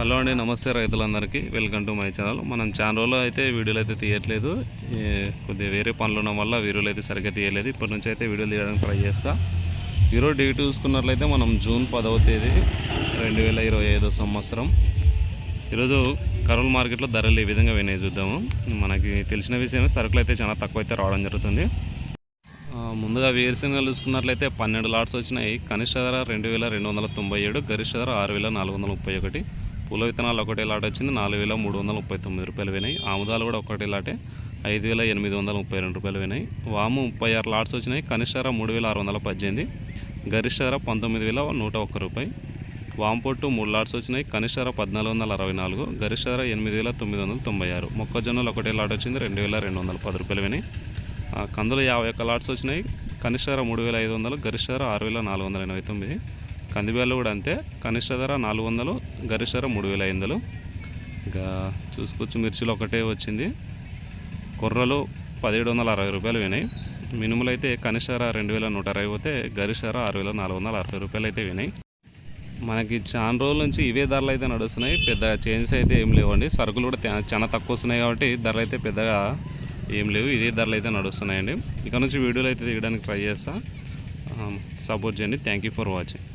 Hello అండి, నమస్తే రైతులందరికీ. Welcome to my channel. మనం చాలా రోజులు అయితే వీడియోలు అయితే తీయట్లేదు. కొద్దిగా వేరే పనులు ఉన్న వల్ల వీడియోలు అయితే సరిగ్గా తీయలేదు. ఇప్పటి నుంచి అయితే వీడియోలు తీయడానికి ట్రై చేస్తా. ఈరోజు డేట్ చూసుకున్నట్లయితే మనం జూన్ 10వ తేదీ 2025 సంవత్సరం. ఈరోజు కర్నూలు మార్కెట్లో ధరలు ఏ విధంగా వినాయి చూద్దాము. మనకి తెలిసిన విషయమే, సరుకులు అయితే చాలా తక్కువ అయితే రావడం జరుగుతుంది. ముందుగా వేరుశనగలు చూసుకున్నట్లయితే 12 లాట్స్ వచ్చినాయి. కనిష్ట ధర 2297, గరిష్ట ధర 6431. పూల విత్తనాలు ఒకటే లాట్ వచ్చింది, 4339 రూపాయలు వినాయి. ఆముదాలు కూడా ఒకటే లాటే 5832 రూపాయలు వినాయి. వాము 36 లాట్స్ వచ్చినాయి. కనిష్ట ధర 3618, గరిష్ట ధర 19101 రూపాయి. వాము పొట్టు 3 లాట్స్ వచ్చినాయి. కనిష్ట ధర 1464, గరిష్ట ధర 8996. మొక్కజొన్నలు ఒకటే లాట్ వచ్చింది, 2210 రూపాయలు వినాయి. కందులు 51 లాట్స్ వచ్చినాయి. కనిష్ట ధర 3500, గరిష్ట ధర 6489. కందిబ్యాళ్ళు కూడా అంతే, కనిష్ట ధర 400, గరిష్ట ధర 3500. ఇంకా చూసుకోవచ్చు, మిర్చిలు ఒకటే వచ్చింది. కొర్రలు 1760 రూపాయలు వినాయి. మినుములు అయితే కనిష్ట ధర 2160 పోతే గరిష్ట ధర 6460 రూపాయలు అయితే వినాయి. మనకి చాలా రోజుల నుంచి ఇవే ధరలు అయితే నడుస్తున్నాయి. పెద్ద చేంజెస్ అయితే ఏం లేవండి. సరుకులు కూడా చాలా తక్కువ వస్తున్నాయి కాబట్టి ధరలు అయితే పెద్దగా ఏం లేవు. ఇదే ధరలు అయితే నడుస్తున్నాయండి. ఇక నుంచి వీడియోలు అయితే తీయడానికి ట్రై చేస్తా. సపోర్ట్ చేయండి. Thank you for watching.